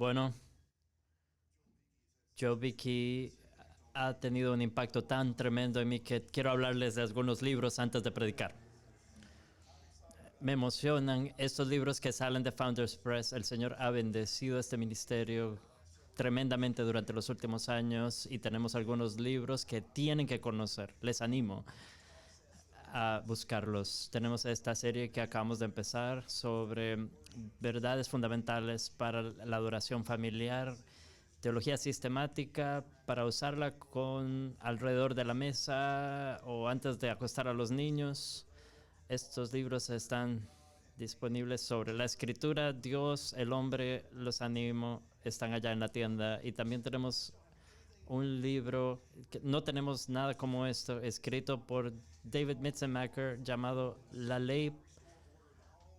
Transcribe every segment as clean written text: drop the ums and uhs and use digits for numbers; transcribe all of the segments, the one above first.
Bueno, Joe Vicky ha tenido un impacto tan tremendo en mí que quiero hablarles de algunos libros antes de predicar. Me emocionan estos libros que salen de Founders Press. El Señor ha bendecido este ministerio tremendamente durante los últimos años y tenemos algunos libros que tienen que conocer. Les animo a buscarlos. Tenemos esta serie que acabamos de empezar sobre verdades fundamentales para la adoración familiar, teología sistemática para usarla con alrededor de la mesa o antes de acostar a los niños. Estos libros están disponibles sobre la escritura, Dios, el hombre, los animo, están allá en la tienda. Y también tenemos un libro, que no tenemos nada como esto, escrito por David Mitzenmacher, llamado La Ley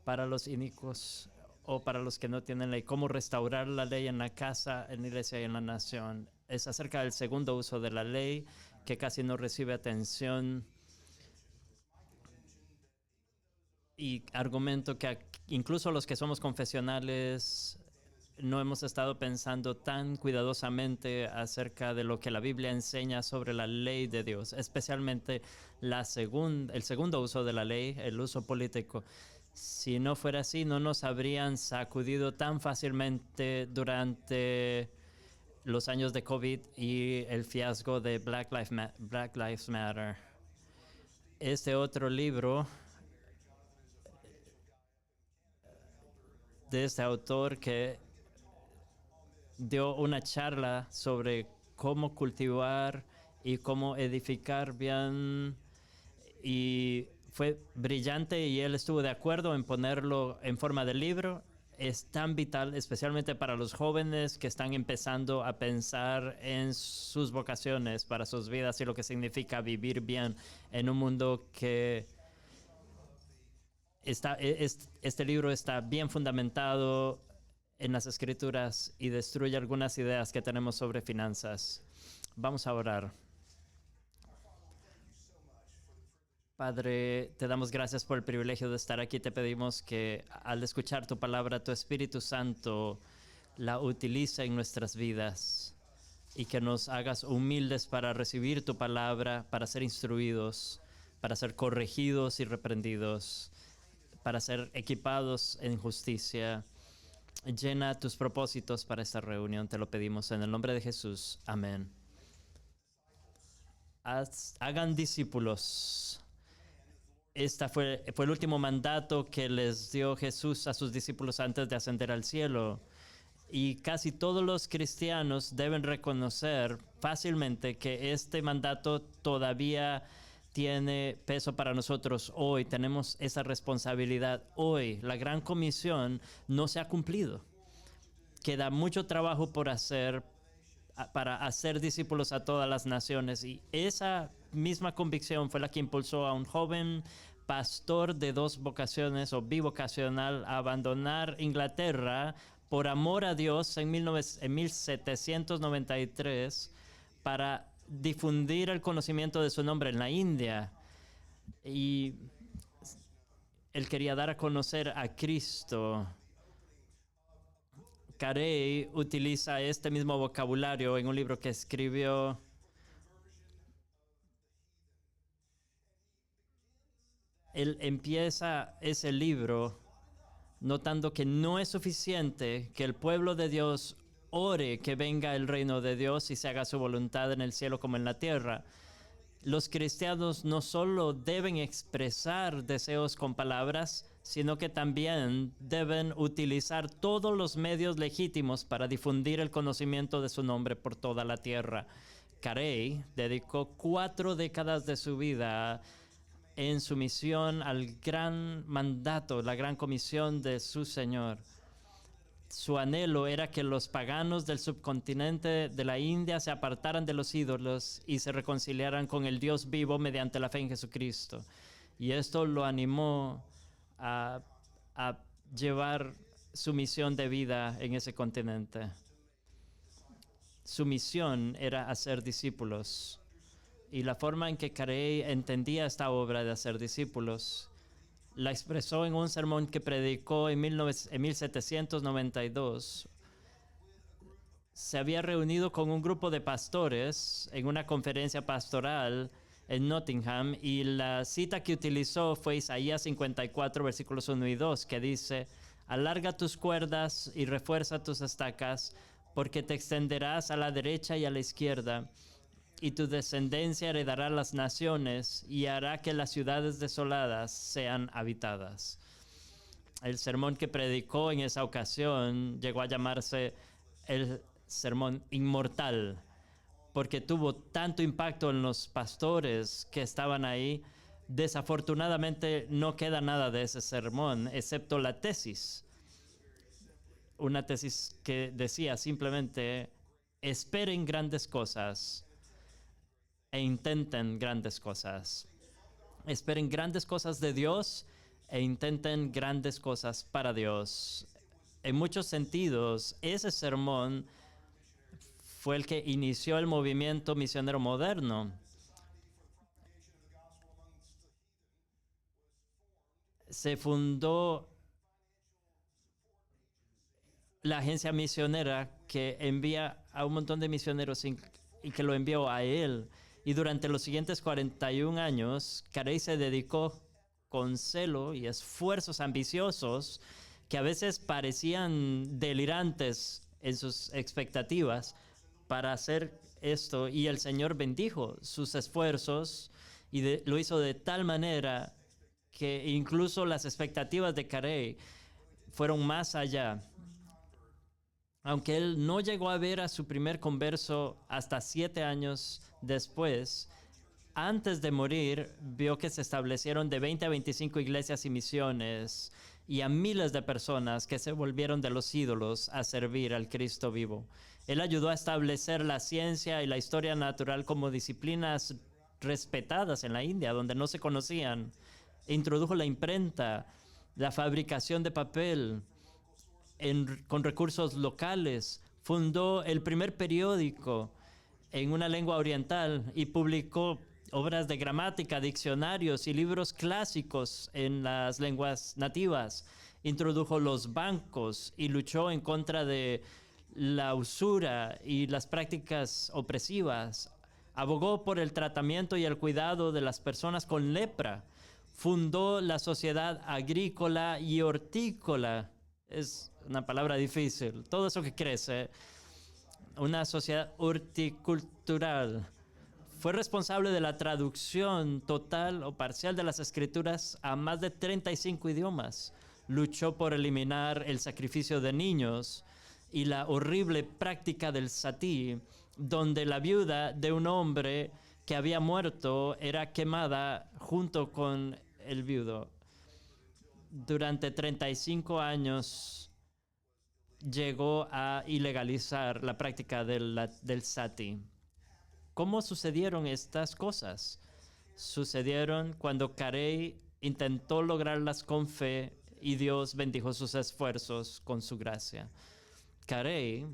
para los inicuos o para los que no tienen ley, cómo restaurar la ley en la casa, en la iglesia y en la nación. Es acerca del segundo uso de la ley, que casi no recibe atención. Y argumento que incluso los que somos confesionales no hemos estado pensando tan cuidadosamente acerca de lo que la Biblia enseña sobre la ley de Dios, especialmente el segundo uso de la ley, el uso político. Si no fuera así, no nos habrían sacudido tan fácilmente durante los años de COVID y el fiasco de Black Lives Matter. Este otro libro de este autor que dio una charla sobre cómo cultivar y cómo edificar bien, y fue brillante y él estuvo de acuerdo en ponerlo en forma de libro. Es tan vital, especialmente para los jóvenes que están empezando a pensar en sus vocaciones para sus vidas y lo que significa vivir bien en un mundo que este libro está bien fundamentado en las escrituras y destruye algunas ideas que tenemos sobre finanzas. Vamos a orar. Padre, te damos gracias por el privilegio de estar aquí. Te pedimos que al escuchar tu palabra, tu Espíritu Santo la utilice en nuestras vidas y que nos hagas humildes para recibir tu palabra, para ser instruidos, para ser corregidos y reprendidos, para ser equipados en justicia. Llena tus propósitos para esta reunión, te lo pedimos en el nombre de Jesús. Amén. Hagan discípulos. Este fue el último mandato que les dio Jesús a sus discípulos antes de ascender al cielo. Y casi todos los cristianos deben reconocer fácilmente que este mandato todavía tiene peso para nosotros hoy. Tenemos esa responsabilidad hoy. La gran comisión no se ha cumplido. Queda mucho trabajo por hacer para hacer discípulos a todas las naciones, y esa misma convicción fue la que impulsó a un joven pastor de 2 vocaciones o bivocacional a abandonar Inglaterra por amor a Dios en 1793 para difundir el conocimiento de su nombre en la India. Y él quería dar a conocer a Cristo. Carey utiliza este mismo vocabulario en un libro que escribió. Él empieza ese libro notando que no es suficiente que el pueblo de Dios ore que venga el reino de Dios y se haga su voluntad en el cielo como en la tierra. Los cristianos no solo deben expresar deseos con palabras, sino que también deben utilizar todos los medios legítimos para difundir el conocimiento de su nombre por toda la tierra. Carey dedicó 4 décadas de su vida en sumisión al gran mandato, la gran comisión de su Señor. Su anhelo era que los paganos del subcontinente de la India se apartaran de los ídolos y se reconciliaran con el Dios vivo mediante la fe en Jesucristo. Y esto lo animó a llevar su misión de vida en ese continente. Su misión era hacer discípulos. Y la forma en que Carey entendía esta obra de hacer discípulos la expresó en un sermón que predicó en 1792 se había reunido con un grupo de pastores en una conferencia pastoral en Nottingham, y la cita que utilizó fue Isaías 54, versículos 1 y 2, que dice: alarga tus cuerdas y refuerza tus estacas, porque te extenderás a la derecha y a la izquierda, y tu descendencia heredará las naciones y hará que las ciudades desoladas sean habitadas. El sermón que predicó en esa ocasión llegó a llamarse el sermón inmortal, porque tuvo tanto impacto en los pastores que estaban ahí. Desafortunadamente no queda nada de ese sermón, excepto la tesis. Una tesis que decía simplemente: esperen grandes cosas e intenten grandes cosas. Esperen grandes cosas de Dios e intenten grandes cosas para Dios. En muchos sentidos, ese sermón fue el que inició el movimiento misionero moderno. Se fundó la agencia misionera que envía a un montón de misioneros y que lo envió a él. Y durante los siguientes 41 años, Carey se dedicó con celo y esfuerzos ambiciosos que a veces parecían delirantes en sus expectativas para hacer esto. Y el Señor bendijo sus esfuerzos y lo hizo de tal manera que incluso las expectativas de Carey fueron más allá. Aunque él no llegó a ver a su primer converso hasta 7 años después, antes de morir vio que se establecieron de 20 a 25 iglesias y misiones, y a miles de personas que se volvieron de los ídolos a servir al Cristo vivo. Él ayudó a establecer la ciencia y la historia natural como disciplinas respetadas en la India, donde no se conocían. Introdujo la imprenta, la fabricación de papel con recursos locales. Fundó el primer periódico en una lengua oriental y publicó obras de gramática, diccionarios y libros clásicos en las lenguas nativas. Introdujo los bancos y luchó en contra de la usura y las prácticas opresivas. Abogó por el tratamiento y el cuidado de las personas con lepra. Fundó la Sociedad Agrícola y Hortícola. Es una palabra difícil. Todo eso que crece. Una sociedad horticultural. Fue responsable de la traducción total o parcial de las escrituras a más de 35 idiomas. Luchó por eliminar el sacrificio de niños y la horrible práctica del satí, donde la viuda de un hombre que había muerto era quemada junto con el viudo. Durante 35 años llegó a ilegalizar la práctica del sati. ¿Cómo sucedieron estas cosas? Sucedieron cuando Carey intentó lograrlas con fe y Dios bendijo sus esfuerzos con su gracia. Carey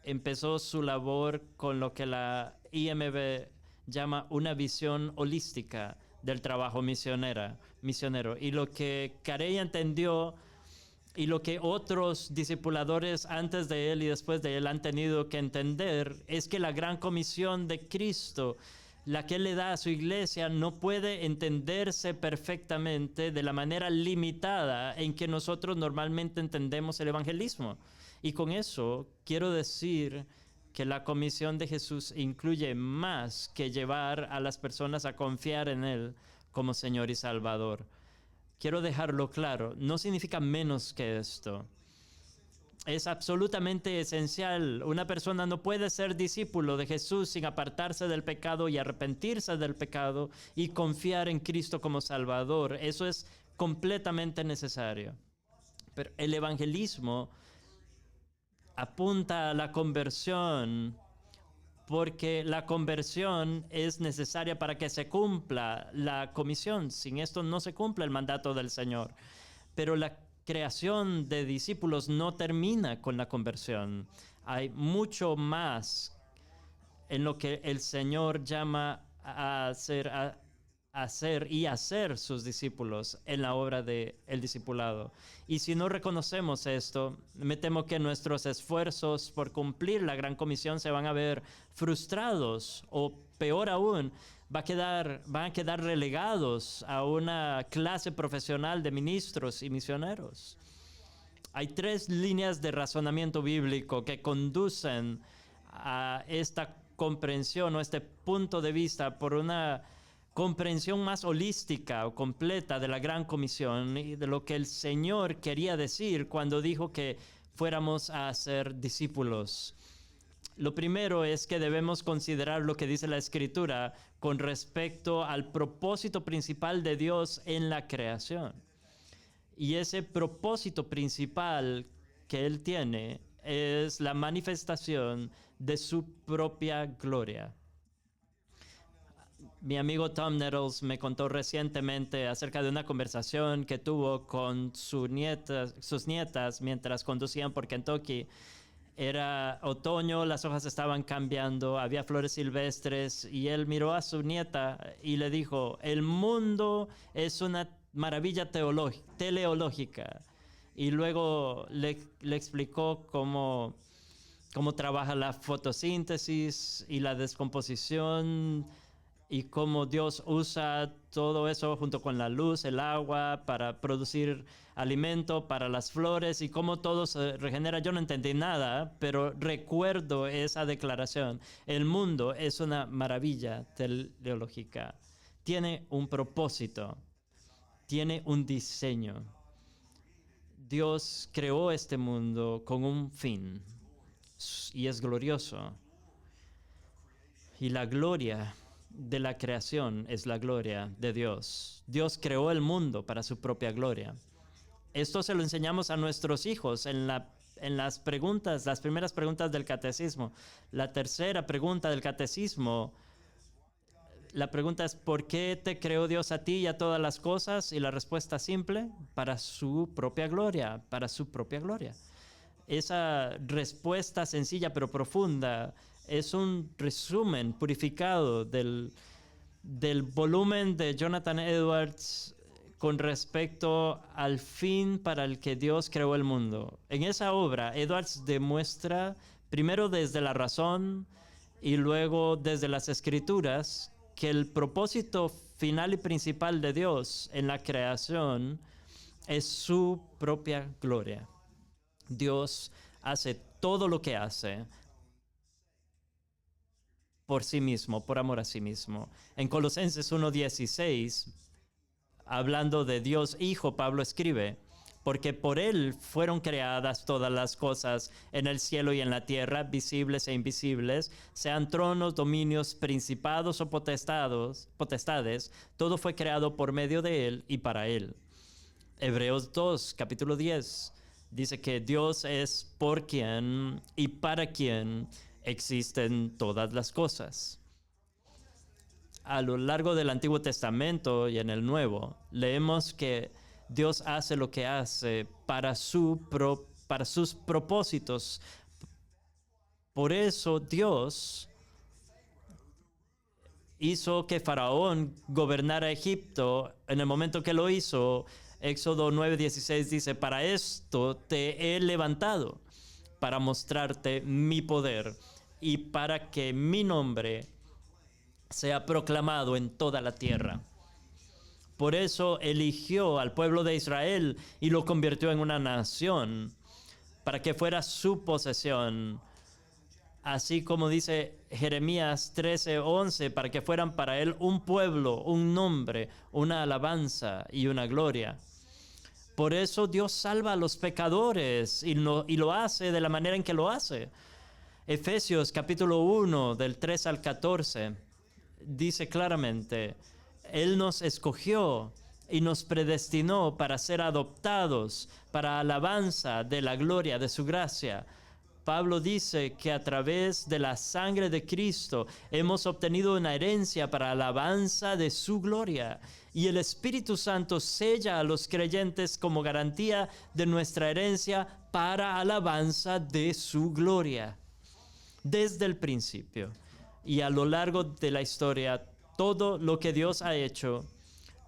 empezó su labor con lo que la IMB llama una visión holística del trabajo misionero. Y lo que Carey entendió y lo que otros discipuladores antes de él y después de él han tenido que entender es que la gran comisión de Cristo, la que él le da a su iglesia, no puede entenderse perfectamente de la manera limitada en que nosotros normalmente entendemos el evangelismo. Y con eso quiero decir que la comisión de Jesús incluye más que llevar a las personas a confiar en Él como Señor y Salvador. Quiero dejarlo claro, no significa menos que esto. Es absolutamente esencial. Una persona no puede ser discípulo de Jesús sin apartarse del pecado y arrepentirse del pecado y confiar en Cristo como Salvador. Eso es completamente necesario. Pero el evangelismo apunta a la conversión, porque la conversión es necesaria para que se cumpla la comisión. Sin esto no se cumple el mandato del Señor. Pero la creación de discípulos no termina con la conversión. Hay mucho más en lo que el Señor llama a hacer hacer sus discípulos en la obra del discipulado. Y si no reconocemos esto, me temo que nuestros esfuerzos por cumplir la gran comisión se van a ver frustrados, o peor aún, van a quedar relegados a una clase profesional de ministros y misioneros. Hay 3 líneas de razonamiento bíblico que conducen a esta comprensión o este punto de vista por una comprensión más holística o completa de la gran comisión y de lo que el Señor quería decir cuando dijo que fuéramos a ser discípulos. Lo primero es que debemos considerar lo que dice la Escritura con respecto al propósito principal de Dios en la creación. Y ese propósito principal que Él tiene es la manifestación de su propia gloria. Mi amigo Tom Nettles me contó recientemente acerca de una conversación que tuvo con sus nietas mientras conducían por Kentucky. Era otoño, las hojas estaban cambiando, había flores silvestres y él miró a su nieta y le dijo: el mundo es una maravilla teleológica. Y luego le explicó cómo trabaja la fotosíntesis y la descomposición y cómo Dios usa todo eso junto con la luz, el agua, para producir alimento para las flores y cómo todo se regenera. Yo no entendí nada, pero recuerdo esa declaración. El mundo es una maravilla teleológica. Tiene un propósito, tiene un diseño. Dios creó este mundo con un fin y es glorioso. Y la gloria de la creación es la gloria de Dios. Dios creó el mundo para su propia gloria. Esto se lo enseñamos a nuestros hijos en las primeras preguntas del catecismo. La tercera pregunta del catecismo, la pregunta es: ¿por qué te creó Dios a ti y a todas las cosas? Y la respuesta simple: para su propia gloria, para su propia gloria. Esa respuesta sencilla pero profunda es un resumen purificado del volumen de Jonathan Edwards con respecto al fin para el que Dios creó el mundo. En esa obra, Edwards demuestra, primero desde la razón y luego desde las Escrituras, que el propósito final y principal de Dios en la creación es su propia gloria. Dios hace todo lo que hace por sí mismo, por amor a sí mismo. En Colosenses 1:16, hablando de Dios Hijo, Pablo escribe: porque por Él fueron creadas todas las cosas en el cielo y en la tierra, visibles e invisibles, sean tronos, dominios, principados o potestades, todo fue creado por medio de Él y para Él. Hebreos 2, capítulo 10, dice que Dios es por quien y para quien existen todas las cosas. A lo largo del Antiguo Testamento y en el Nuevo, leemos que Dios hace lo que hace para sus propósitos. Por eso Dios hizo que Faraón gobernara Egipto. En el momento que lo hizo, Éxodo 9:16 dice: para esto te he levantado, para mostrarte mi poder y para que mi nombre sea proclamado en toda la tierra. Por eso eligió al pueblo de Israel y lo convirtió en una nación, para que fuera su posesión. Así como dice Jeremías 13:11, para que fueran para él un pueblo, un nombre, una alabanza y una gloria. Por eso Dios salva a los pecadores y lo hace de la manera en que lo hace. Efesios capítulo 1, del 3 al 14, dice claramente: Él nos escogió y nos predestinó para ser adoptados para alabanza de la gloria de su gracia. Pablo dice que a través de la sangre de Cristo hemos obtenido una herencia para alabanza de su gloria. Y el Espíritu Santo sella a los creyentes como garantía de nuestra herencia para alabanza de su gloria. Desde el principio y a lo largo de la historia, Todo lo que Dios ha hecho,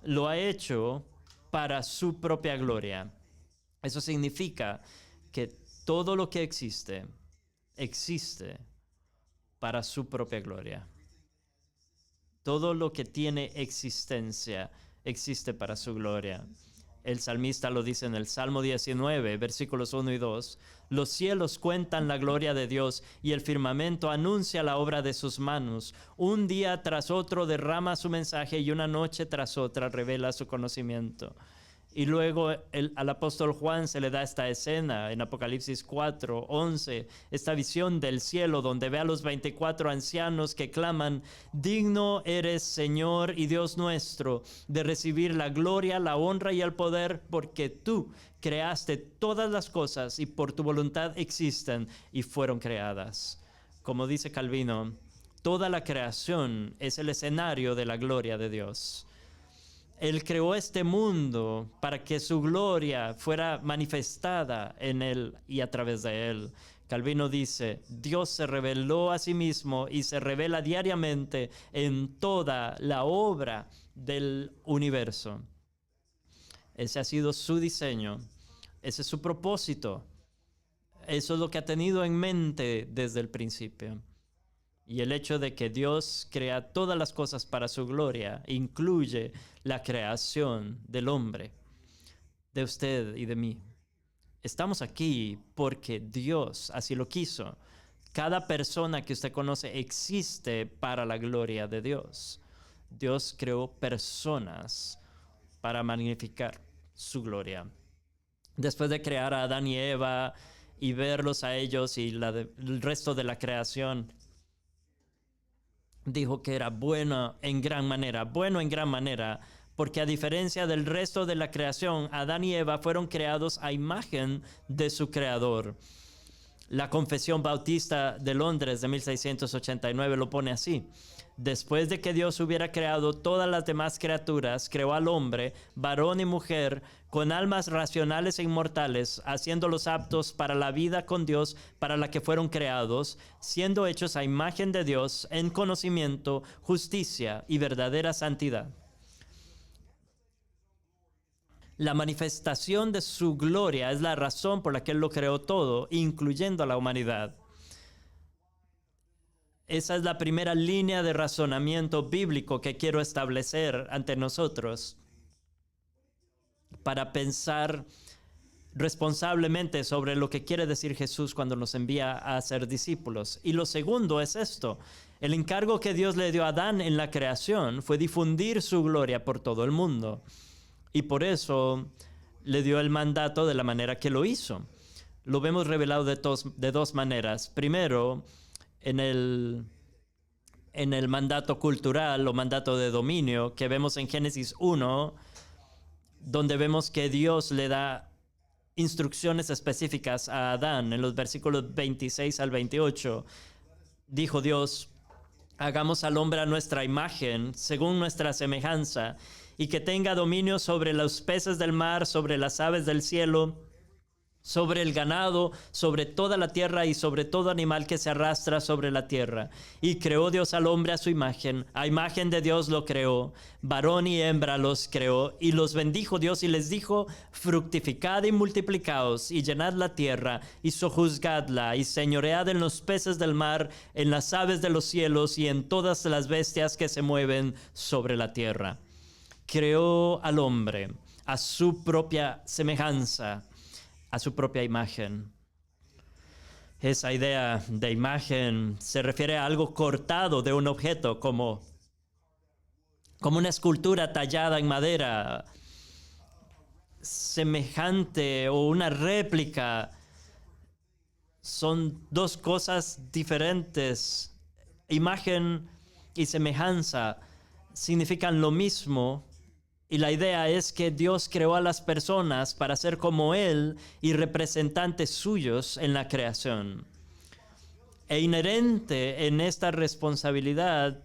lo ha hecho para su propia gloria. Eso significa que todo lo que existe, existe para su propia gloria. Todo lo que tiene existencia, existe para su gloria. El salmista lo dice en el Salmo 19, versículos 1 y 2. Los cielos cuentan la gloria de Dios y el firmamento anuncia la obra de sus manos. Un día tras otro derrama su mensaje y una noche tras otra revela su conocimiento. Y luego al apóstol Juan se le da esta escena en Apocalipsis 4, 11, esta visión del cielo donde ve a los 24 ancianos que claman: digno eres, Señor y Dios nuestro, de recibir la gloria, la honra y el poder, porque tú creaste todas las cosas y por tu voluntad existen y fueron creadas. Como dice Calvino, toda la creación es el escenario de la gloria de Dios. Él creó este mundo para que su gloria fuera manifestada en él y a través de él. Calvino dice: Dios se reveló a sí mismo y se revela diariamente en toda la obra del universo. Ese ha sido su diseño, ese es su propósito. Eso es lo que ha tenido en mente desde el principio. Y el hecho de que Dios crea todas las cosas para su gloria incluye la creación del hombre, de usted y de mí. Estamos aquí porque Dios así lo quiso. Cada persona que usted conoce existe para la gloria de Dios. Dios creó personas para magnificar su gloria. Después de crear a Adán y Eva y verlos a ellos y el resto de la creación, dijo que era bueno en gran manera, porque a diferencia del resto de la creación, Adán y Eva fueron creados a imagen de su creador. La Confesión Bautista de Londres de 1689 lo pone así: después de que Dios hubiera creado todas las demás criaturas, creó al hombre, varón y mujer, con almas racionales e inmortales, haciéndolos aptos para la vida con Dios para la que fueron creados, siendo hechos a imagen de Dios en conocimiento, justicia y verdadera santidad. La manifestación de su gloria es la razón por la que Él lo creó todo, incluyendo a la humanidad. Esa es la primera línea de razonamiento bíblico que quiero establecer ante nosotros para pensar responsablemente sobre lo que quiere decir Jesús cuando nos envía a ser discípulos. Y lo segundo es esto: el encargo que Dios le dio a Adán en la creación fue difundir su gloria por todo el mundo. Y por eso le dio el mandato de la manera que lo hizo. Lo vemos revelado de dos maneras. Primero, en el mandato cultural o mandato de dominio que vemos en Génesis 1, donde vemos que Dios le da instrucciones específicas a Adán en los versículos 26 al 28. Dijo Dios: hagamos al hombre a nuestra imagen, según nuestra semejanza, y que tenga dominio sobre los peces del mar, sobre las aves del cielo, sobre el ganado, sobre toda la tierra y sobre todo animal que se arrastra sobre la tierra. Y creó Dios al hombre a su imagen, a imagen de Dios lo creó, varón y hembra los creó, y los bendijo Dios y les dijo: fructificad y multiplicaos, y llenad la tierra, y sojuzgadla, y señoread en los peces del mar, en las aves de los cielos, y en todas las bestias que se mueven sobre la tierra. Creó al hombre a su propia semejanza, a su propia imagen. Esa idea de imagen se refiere a algo cortado de un objeto, como una escultura tallada en madera, semejante o una réplica. Son dos cosas diferentes. Imagen y semejanza significan lo mismo. Y la idea es que Dios creó a las personas para ser como Él y representantes suyos en la creación. E inherente en esta responsabilidad,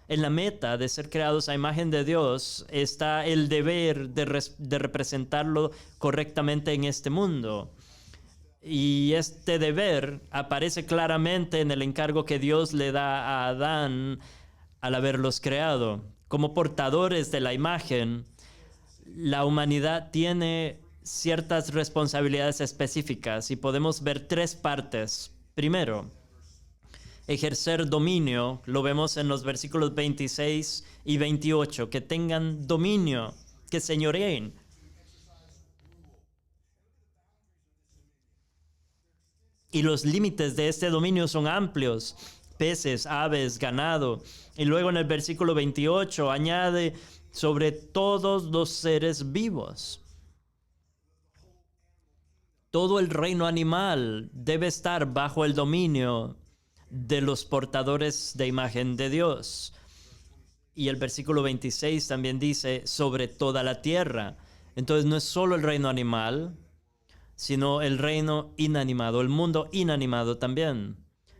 en la meta de ser creados a imagen de Dios, está el deber de representarlo correctamente en este mundo. Y este deber aparece claramente en el encargo que Dios le da a Adán al haberlos creado. Como portadores de la imagen, la humanidad tiene ciertas responsabilidades específicas y podemos ver tres partes. Primero, ejercer dominio, lo vemos en los versículos 26 y 28, que tengan dominio, que señoreen. Y los límites de este dominio son amplios: peces, aves, ganado. Y luego en el versículo 28 añade sobre todos los seres vivos. Todo el reino animal debe estar bajo el dominio de los portadores de imagen de Dios. Y el versículo 26 también dice sobre toda la tierra. Entonces no es solo el reino animal, sino el reino inanimado, el mundo inanimado también.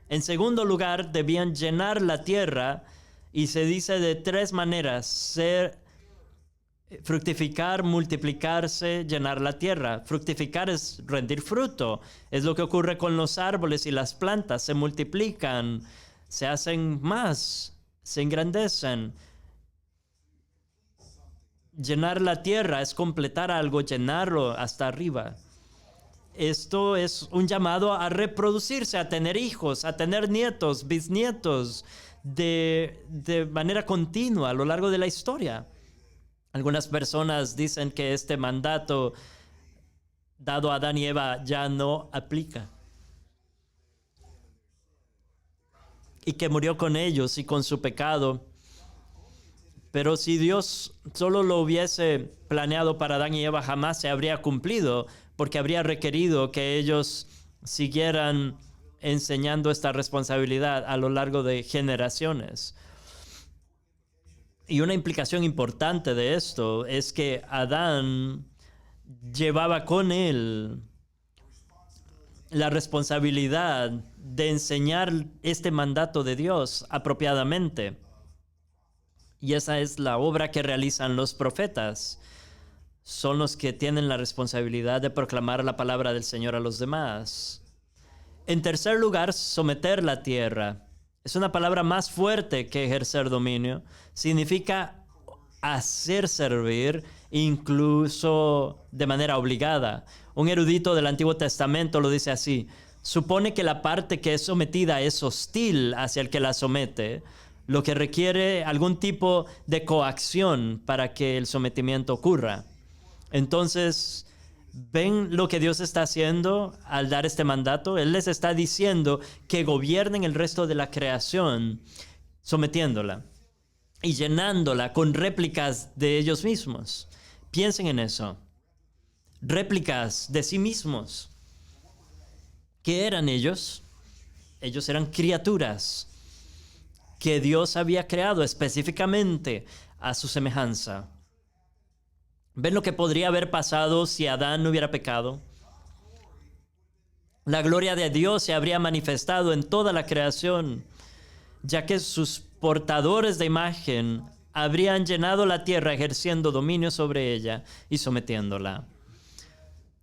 En segundo lugar, debían llenar la tierra, y se dice de tres maneras: fructificar, multiplicarse, llenar la tierra. Fructificar es rendir fruto. Es lo que ocurre con los árboles y las plantas. Se multiplican, se hacen más, se engrandecen. Llenar la tierra es completar algo, llenarlo hasta arriba. Esto es un llamado a reproducirse, a tener hijos, a tener nietos, bisnietos, de manera continua a lo largo de la historia. Algunas personas dicen que este mandato dado a Adán y Eva ya no aplica, y que murió con ellos y con su pecado. Pero si Dios solo lo hubiese planeado para Adán y Eva, jamás se habría cumplido, porque habría requerido que ellos siguieran enseñando esta responsabilidad a lo largo de generaciones. Y una implicación importante de esto es que Adán llevaba con él la responsabilidad de enseñar este mandato de Dios apropiadamente. Y esa es la obra que realizan los profetas. Son los que tienen la responsabilidad de proclamar la palabra del Señor a los demás. En tercer lugar, someter la tierra. Es una palabra más fuerte que ejercer dominio. Significa hacer servir, incluso de manera obligada. Un erudito del Antiguo Testamento lo dice así: supone que la parte que es sometida es hostil hacia el que la somete, lo que requiere algún tipo de coacción para que el sometimiento ocurra. Entonces, ¿ven lo que Dios está haciendo al dar este mandato? Él les está diciendo que gobiernen el resto de la creación, sometiéndola y llenándola con réplicas de ellos mismos. Piensen en eso. Réplicas de sí mismos. ¿Qué eran ellos? Ellos eran criaturas que Dios había creado específicamente a su semejanza. ¿Ven lo que podría haber pasado si Adán no hubiera pecado? La gloria de Dios se habría manifestado en toda la creación, ya que sus portadores de imagen habrían llenado la tierra ejerciendo dominio sobre ella y sometiéndola.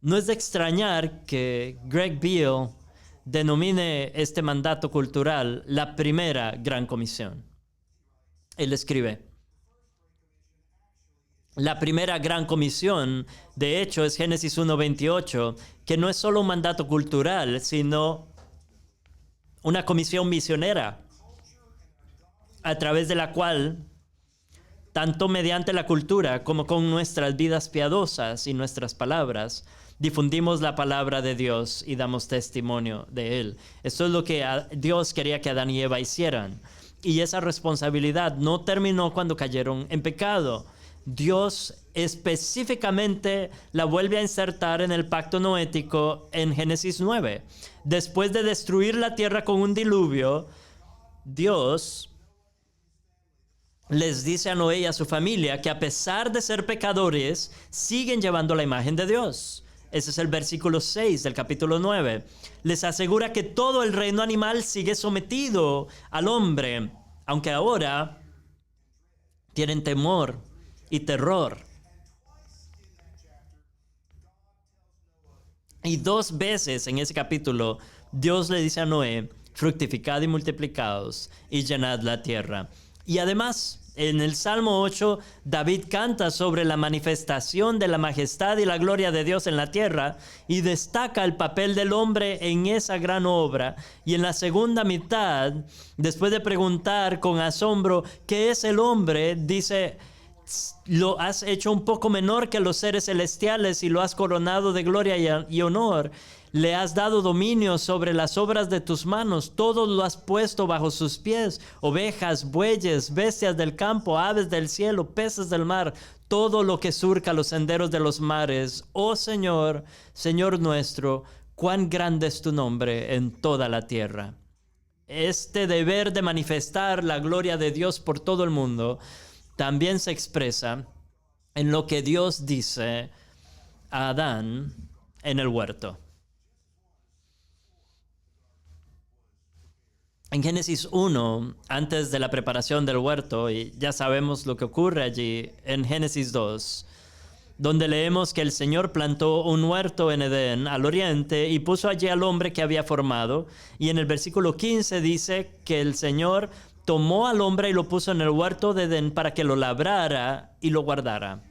No es de extrañar que Greg Beale denomine este mandato cultural la primera gran comisión. Él escribe: la primera gran comisión, de hecho, es Génesis 1:28, que no es solo un mandato cultural, sino una comisión misionera, a través de la cual, tanto mediante la cultura como con nuestras vidas piadosas y nuestras palabras, difundimos la palabra de Dios y damos testimonio de Él. Esto es lo que Dios quería que Adán y Eva hicieran. Y esa responsabilidad no terminó cuando cayeron en pecado. Dios específicamente la vuelve a insertar en el pacto noético en Génesis 9. Después de destruir la tierra con un diluvio, Dios les dice a Noé y a su familia que a pesar de ser pecadores, siguen llevando la imagen de Dios. Ese es el versículo 6 del capítulo 9. Les asegura que todo el reino animal sigue sometido al hombre, aunque ahora tienen temor y terror. Y 2 veces en ese capítulo, Dios le dice a Noé: fructificad y multiplicaos y llenad la tierra. Y además, en el Salmo 8, David canta sobre la manifestación de la majestad y la gloria de Dios en la tierra y destaca el papel del hombre en esa gran obra. Y en la segunda mitad, después de preguntar con asombro ¿qué es el hombre?, dice: lo has hecho un poco menor que los seres celestiales y lo has coronado de gloria y honor. Le has dado dominio sobre las obras de tus manos. Todo lo has puesto bajo sus pies. Ovejas, bueyes, bestias del campo, aves del cielo, peces del mar. Todo lo que surca los senderos de los mares. Oh Señor, Señor nuestro, cuán grande es tu nombre en toda la tierra. Este deber de manifestar la gloria de Dios por todo el mundo también se expresa en lo que Dios dice a Adán en el huerto. En Génesis 1, antes de la preparación del huerto, y ya sabemos lo que ocurre allí en Génesis 2, donde leemos que el Señor plantó un huerto en Edén, al oriente, y puso allí al hombre que había formado. Y en el versículo 15 dice que el Señor tomó al hombre y lo puso en el huerto de Edén para que lo labrara y lo guardara.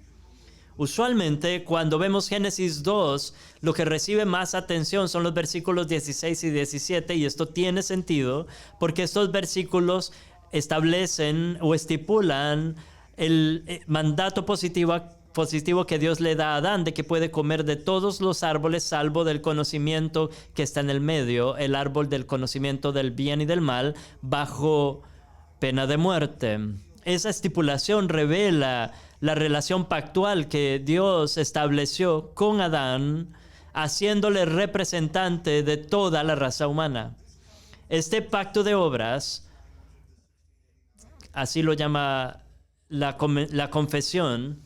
Usualmente, cuando vemos Génesis 2, lo que recibe más atención son los versículos 16 y 17, y esto tiene sentido porque estos versículos establecen o estipulan el mandato positivo que Dios le da a Adán de que puede comer de todos los árboles salvo del conocimiento que está en el medio, el árbol del conocimiento del bien y del mal, bajo pena de muerte. Esa estipulación revela la relación pactual que Dios estableció con Adán, haciéndole representante de toda la raza humana. Este pacto de obras, así lo llama la confesión,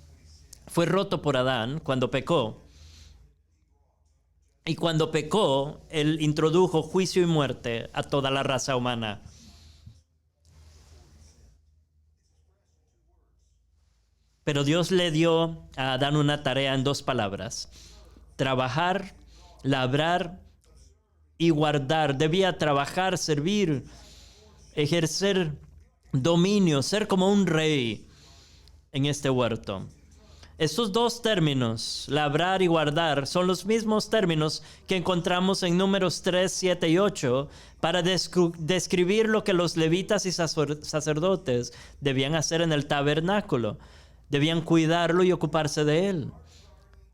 fue roto por Adán cuando pecó. Y cuando pecó, él introdujo juicio y muerte a toda la raza humana. Pero Dios le dio a Adán una tarea en 2 palabras: trabajar, labrar y guardar. Debía trabajar, servir, ejercer dominio, ser como un rey en este huerto. Estos 2 términos, labrar y guardar, son los mismos términos que encontramos en Números 3, 7 y 8 para describir lo que los levitas y sacerdotes debían hacer en el tabernáculo. Debían cuidarlo y ocuparse de él.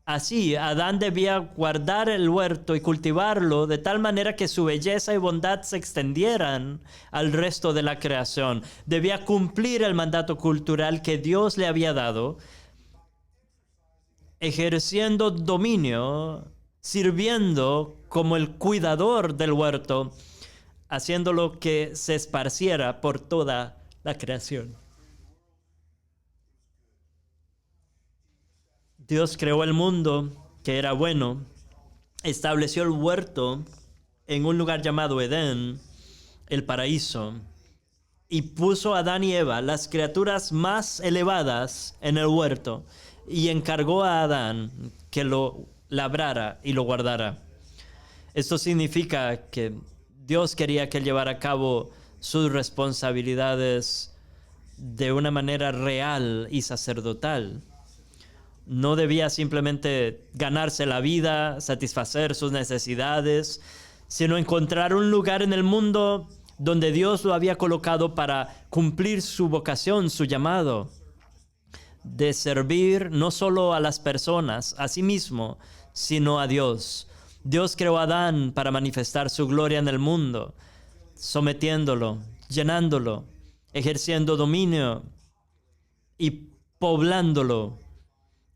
Así, Adán debía guardar el huerto y cultivarlo de tal manera que su belleza y bondad se extendieran al resto de la creación. Debía cumplir el mandato cultural que Dios le había dado, ejerciendo dominio, sirviendo como el cuidador del huerto, haciéndolo que se esparciera por toda la creación. Dios creó el mundo, que era bueno, estableció el huerto en un lugar llamado Edén, el paraíso, y puso a Adán y Eva, las criaturas más elevadas, en el huerto, y encargó a Adán que lo labrara y lo guardara. Esto significa que Dios quería que él llevara a cabo sus responsabilidades de una manera real y sacerdotal. No debía simplemente ganarse la vida, satisfacer sus necesidades, sino encontrar un lugar en el mundo donde Dios lo había colocado para cumplir su vocación, su llamado, de servir no solo a las personas, a sí mismo, sino a Dios. Dios creó a Adán para manifestar su gloria en el mundo, sometiéndolo, llenándolo, ejerciendo dominio y poblándolo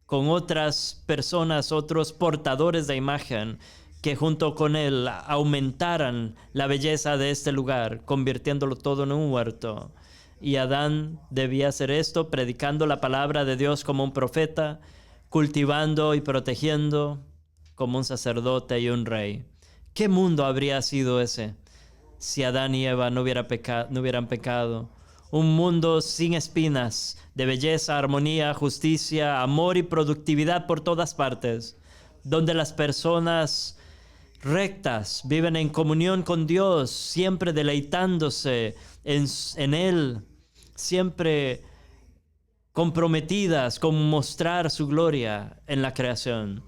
con otras personas, otros portadores de imagen, que junto con él aumentaran la belleza de este lugar, convirtiéndolo todo en un huerto. Y Adán debía hacer esto, predicando la palabra de Dios como un profeta, cultivando y protegiendo como un sacerdote y un rey. ¿Qué mundo habría sido ese si Adán y Eva no hubieran pecado? Un mundo sin espinas, de belleza, armonía, justicia, amor y productividad por todas partes, donde las personas rectas viven en comunión con Dios, siempre deleitándose en Él, siempre comprometidas con mostrar su gloria en la creación.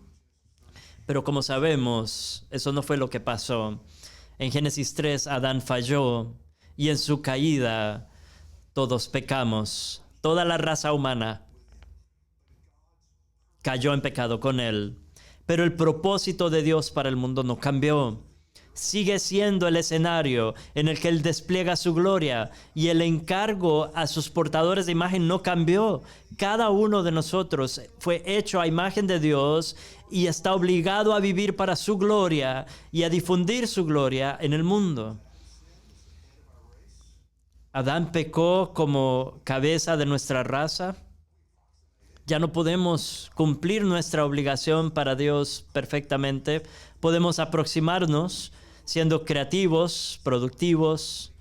Pero como sabemos, eso no fue lo que pasó. En Génesis 3, Adán falló y en su caída todos pecamos. Toda la raza humana cayó en pecado con él. Pero el propósito de Dios para el mundo no cambió. Sigue siendo el escenario en el que Él despliega su gloria, y el encargo a sus portadores de imagen no cambió. Cada uno de nosotros fue hecho a imagen de Dios y está obligado a vivir para su gloria y a difundir su gloria en el mundo. Adán pecó como cabeza de nuestra raza. Ya no podemos cumplir nuestra obligación para Dios perfectamente. Podemos aproximarnos siendo creativos, productivos,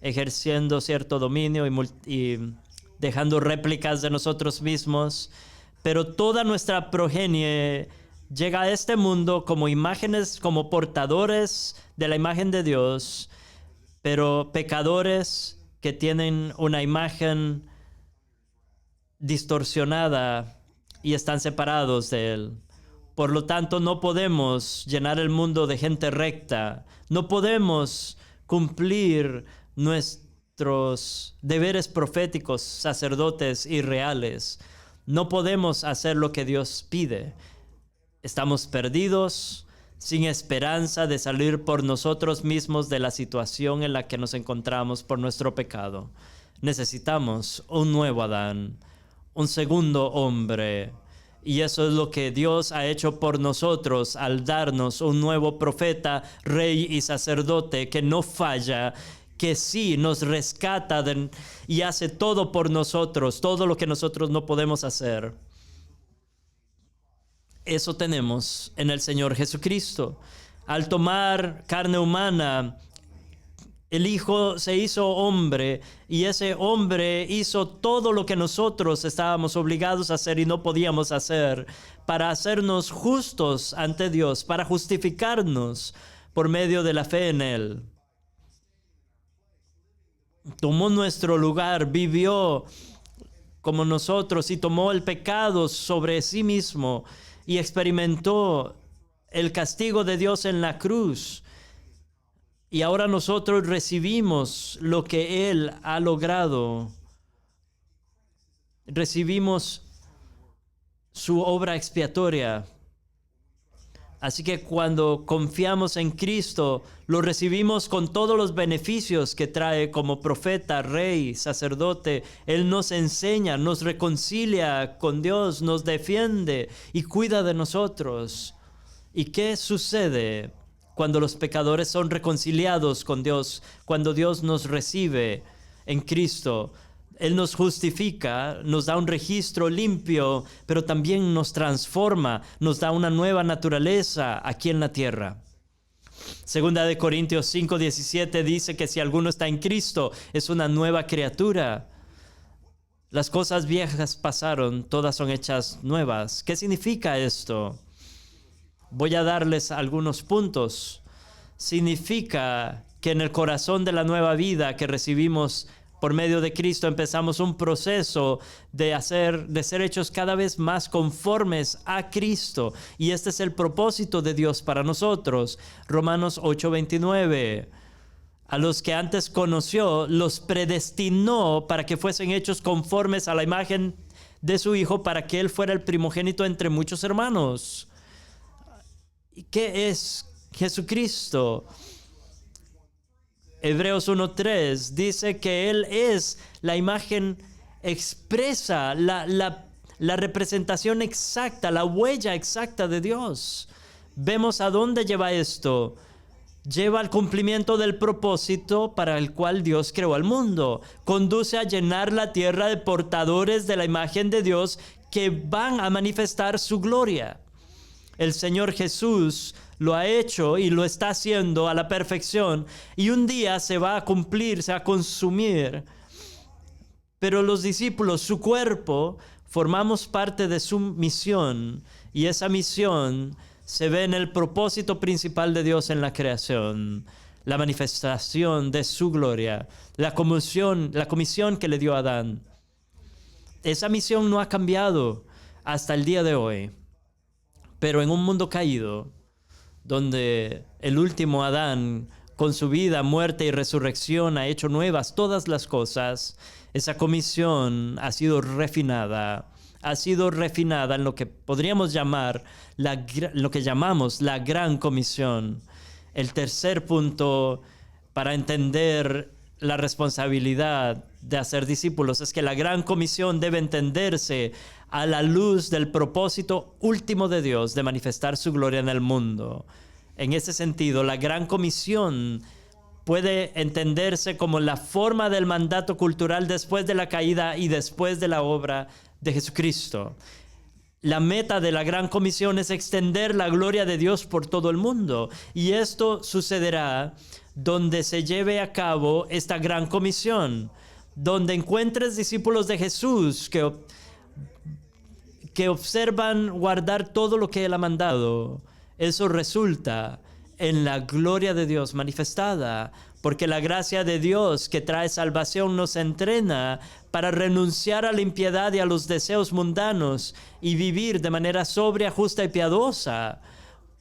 ejerciendo cierto dominio y dejando réplicas de nosotros mismos. Pero toda nuestra progenie llega a este mundo como imágenes, como portadores de la imagen de Dios, pero pecadores que tienen una imagen distorsionada y están separados de Él. Por lo tanto, no podemos llenar el mundo de gente recta. No podemos cumplir nuestros deberes proféticos, sacerdotes y reales. No podemos hacer lo que Dios pide. Estamos perdidos, sin esperanza de salir por nosotros mismos de la situación en la que nos encontramos por nuestro pecado. Necesitamos un nuevo Adán, un segundo hombre. Y eso es lo que Dios ha hecho por nosotros al darnos un nuevo profeta, rey y sacerdote que no falla, que sí nos rescata y hace todo por nosotros, todo lo que nosotros no podemos hacer. Eso tenemos en el Señor Jesucristo. Al tomar carne humana, el Hijo se hizo hombre, y ese hombre hizo todo lo que nosotros estábamos obligados a hacer y no podíamos hacer, para hacernos justos ante Dios, para justificarnos por medio de la fe en Él. Tomó nuestro lugar, vivió como nosotros y tomó el pecado sobre sí mismo y experimentó el castigo de Dios en la cruz. Y ahora nosotros recibimos lo que Él ha logrado. Recibimos su obra expiatoria. Así que cuando confiamos en Cristo, lo recibimos con todos los beneficios que trae como profeta, rey, sacerdote. Él nos enseña, nos reconcilia con Dios, nos defiende y cuida de nosotros. ¿Y qué sucede cuando los pecadores son reconciliados con Dios? Cuando Dios nos recibe en Cristo, Él nos justifica, nos da un registro limpio, pero también nos transforma, nos da una nueva naturaleza aquí en la tierra. Segunda de Corintios 5:17 dice que si alguno está en Cristo, es una nueva criatura. Las cosas viejas pasaron, todas son hechas nuevas. ¿Qué significa esto? Voy a darles algunos puntos. Significa que en el corazón de la nueva vida que recibimos por medio de Cristo empezamos un proceso de ser hechos cada vez más conformes a Cristo. Y este es el propósito de Dios para nosotros. Romanos 8:29. A los que antes conoció, los predestinó para que fuesen hechos conformes a la imagen de su Hijo, para que Él fuera el primogénito entre muchos hermanos. ¿Qué es Jesucristo? Hebreos 1:3 dice que Él es la imagen expresa, la representación exacta, la huella exacta de Dios. Vemos a dónde lleva esto. Lleva al cumplimiento del propósito para el cual Dios creó al mundo. Conduce a llenar la tierra de portadores de la imagen de Dios que van a manifestar su gloria. El Señor Jesús lo ha hecho y lo está haciendo a la perfección, y un día se va a cumplir, se va a consumir. Pero los discípulos, su cuerpo, formamos parte de su misión, y esa misión se ve en el propósito principal de Dios en la creación. la manifestación de su gloria, la comisión que le dio a Adán. Esa misión no ha cambiado hasta el día de hoy, pero en un mundo caído, donde el último Adán, con su vida, muerte y resurrección, ha hecho nuevas todas las cosas, esa comisión ha sido refinada en lo que podríamos llamar, lo que llamamos la Gran Comisión. El tercer punto para entender la responsabilidad de hacer discípulos es que la Gran Comisión debe entenderse a la luz del propósito último de Dios de manifestar su gloria en el mundo. En ese sentido, la Gran Comisión puede entenderse como la forma del mandato cultural después de la caída y después de la obra de Jesucristo. La meta de la Gran Comisión es extender la gloria de Dios por todo el mundo, y esto sucederá donde se lleve a cabo esta Gran Comisión, donde encuentres discípulos de Jesús que observan guardar todo lo que Él ha mandado. Eso resulta en la gloria de Dios manifestada, porque la gracia de Dios que trae salvación nos entrena para renunciar a la impiedad y a los deseos mundanos y vivir de manera sobria, justa y piadosa,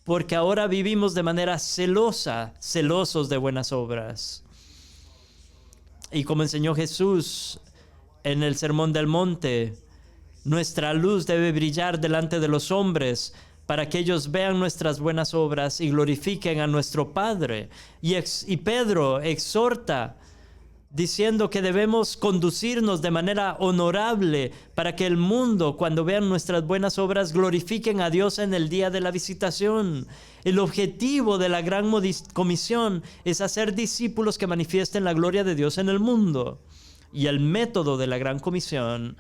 porque ahora vivimos de manera celosos de buenas obras. Y como enseñó Jesús en el Sermón del Monte, nuestra luz debe brillar delante de los hombres para que ellos vean nuestras buenas obras y glorifiquen a nuestro Padre. Y Pedro exhorta diciendo que debemos conducirnos de manera honorable para que el mundo, cuando vean nuestras buenas obras, glorifiquen a Dios en el día de la visitación. El objetivo de la Gran Comisión es hacer discípulos que manifiesten la gloria de Dios en el mundo. Y el método de la Gran Comisión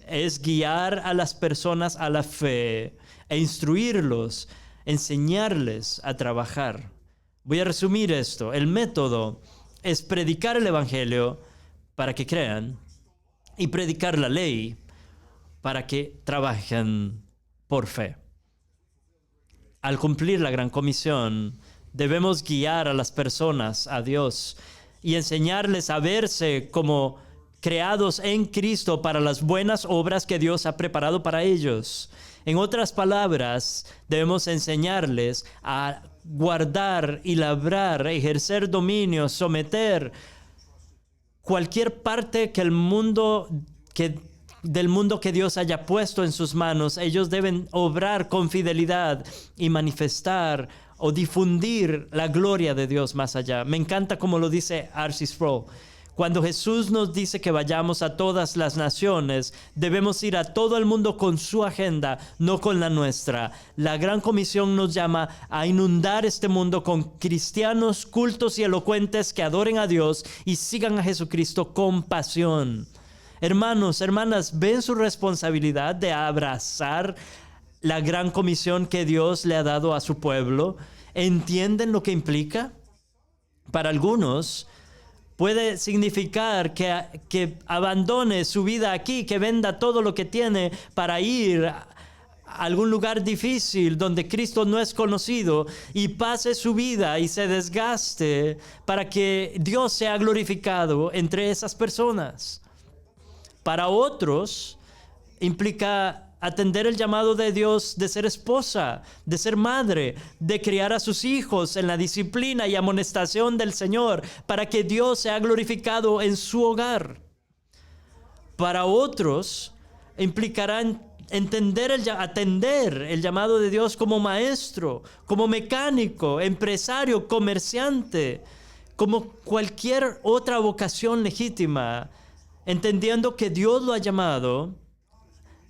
es guiar a las personas a la fe e instruirlos, enseñarles a trabajar. Voy a resumir esto. El método es predicar el Evangelio para que crean y predicar la ley para que trabajen por fe. Al cumplir la Gran Comisión, debemos guiar a las personas a Dios y enseñarles a verse como creados en Cristo para las buenas obras que Dios ha preparado para ellos. En otras palabras, debemos enseñarles a guardar y labrar, ejercer dominio, someter cualquier parte del mundo que Dios haya puesto en sus manos. Ellos deben obrar con fidelidad y manifestar o difundir la gloria de Dios más allá. Me encanta como lo dice R.C. Sproul. Cuando Jesús nos dice que vayamos a todas las naciones, debemos ir a todo el mundo con su agenda, no con la nuestra. La Gran Comisión nos llama a inundar este mundo con cristianos cultos y elocuentes que adoren a Dios y sigan a Jesucristo con pasión. Hermanos, hermanas, ¿ven su responsabilidad de abrazar la Gran Comisión que Dios le ha dado a su pueblo? ¿Entienden lo que implica? Para algunos puede significar que abandone su vida aquí, que venda todo lo que tiene para ir a algún lugar difícil donde Cristo no es conocido y pase su vida y se desgaste para que Dios sea glorificado entre esas personas. Para otros implica atender el llamado de Dios de ser esposa, de ser madre, de criar a sus hijos en la disciplina y amonestación del Señor para que Dios sea glorificado en su hogar. Para otros implicará atender el llamado de Dios como maestro, como mecánico, empresario, comerciante, como cualquier otra vocación legítima, entendiendo que Dios lo ha llamado,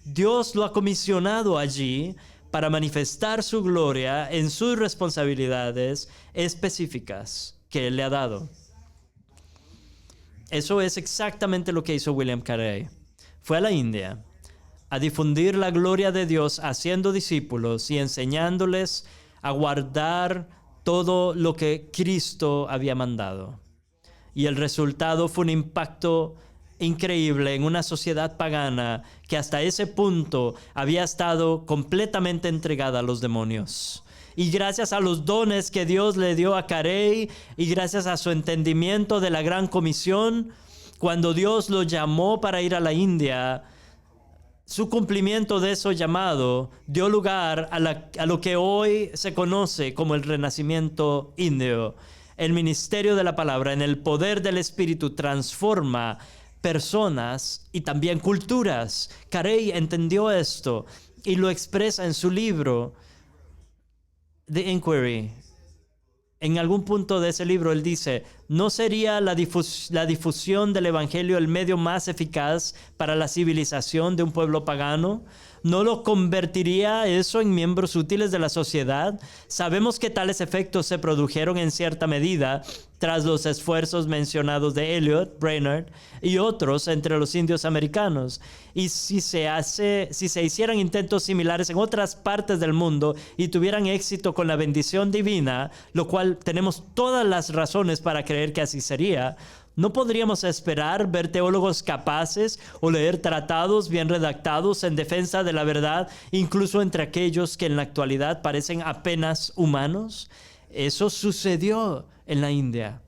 Dios lo ha comisionado allí para manifestar su gloria en sus responsabilidades específicas que Él le ha dado. Eso es exactamente lo que hizo William Carey. Fue a la India a difundir la gloria de Dios haciendo discípulos y enseñándoles a guardar todo lo que Cristo había mandado. Y el resultado fue un impacto increíble en una sociedad pagana que hasta ese punto había estado completamente entregada a los demonios. y gracias a los dones que Dios le dio a Carey y gracias a su entendimiento de la gran comisión, cuando Dios lo llamó para ir a la India, su cumplimiento de ese llamado dio lugar a lo que hoy se conoce como el renacimiento indio. El ministerio de la palabra en el poder del Espíritu transforma personas y también culturas. Carey entendió esto y lo expresa en su libro The Inquiry. En algún punto de ese libro él dice: ¿no sería la difusión del evangelio el medio más eficaz para la civilización de un pueblo pagano? ¿No lo convertiría eso en miembros útiles de la sociedad? Sabemos que tales efectos se produjeron en cierta medida tras los esfuerzos mencionados de Eliot, Brainerd y otros entre los indios americanos. Y si se hicieran intentos similares en otras partes del mundo y tuvieran éxito con la bendición divina, lo cual tenemos todas las razones para creer que así sería, ¿no podríamos esperar ver teólogos capaces o leer tratados bien redactados en defensa de la verdad, incluso entre aquellos que en la actualidad parecen apenas humanos? Eso sucedió en la India,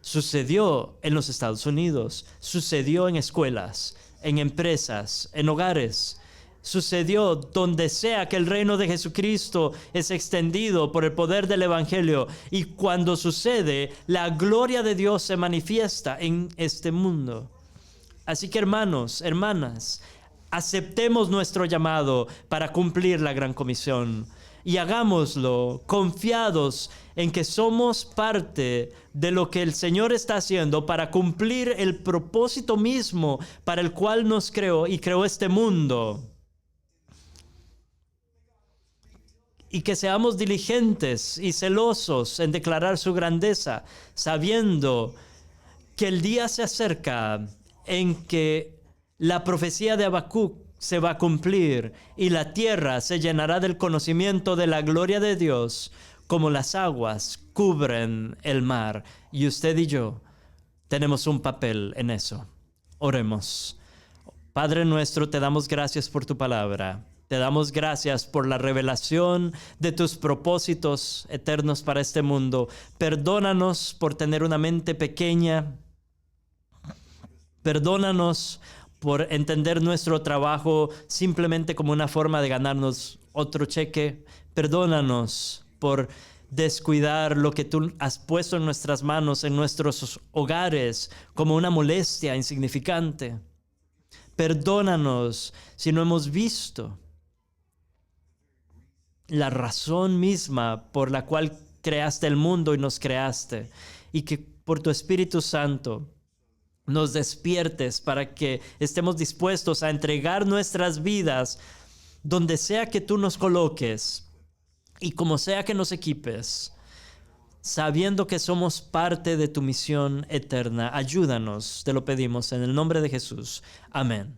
sucedió en los Estados Unidos, sucedió en escuelas, en empresas, en hogares. Sucedió donde sea que el reino de Jesucristo es extendido por el poder del Evangelio. Y cuando sucede, la gloria de Dios se manifiesta en este mundo. Así que hermanos, hermanas, aceptemos nuestro llamado para cumplir la gran comisión. Y hagámoslo confiados en que somos parte de lo que el Señor está haciendo para cumplir el propósito mismo para el cual nos creó y creó este mundo. Y que seamos diligentes y celosos en declarar su grandeza, sabiendo que el día se acerca en que la profecía de Habacuc se va a cumplir y la tierra se llenará del conocimiento de la gloria de Dios, como las aguas cubren el mar. Y usted y yo tenemos un papel en eso. Oremos. Padre nuestro, te damos gracias por tu palabra. Te damos gracias por la revelación de tus propósitos eternos para este mundo. Perdónanos por tener una mente pequeña. Perdónanos por entender nuestro trabajo simplemente como una forma de ganarnos otro cheque. Perdónanos por descuidar lo que tú has puesto en nuestras manos, en nuestros hogares, como una molestia insignificante. Perdónanos si no hemos visto la razón misma por la cual creaste el mundo y nos creaste, y que por tu Espíritu Santo nos despiertes para que estemos dispuestos a entregar nuestras vidas donde sea que tú nos coloques y como sea que nos equipes, sabiendo que somos parte de tu misión eterna. Ayúdanos, te lo pedimos en el nombre de Jesús. Amén.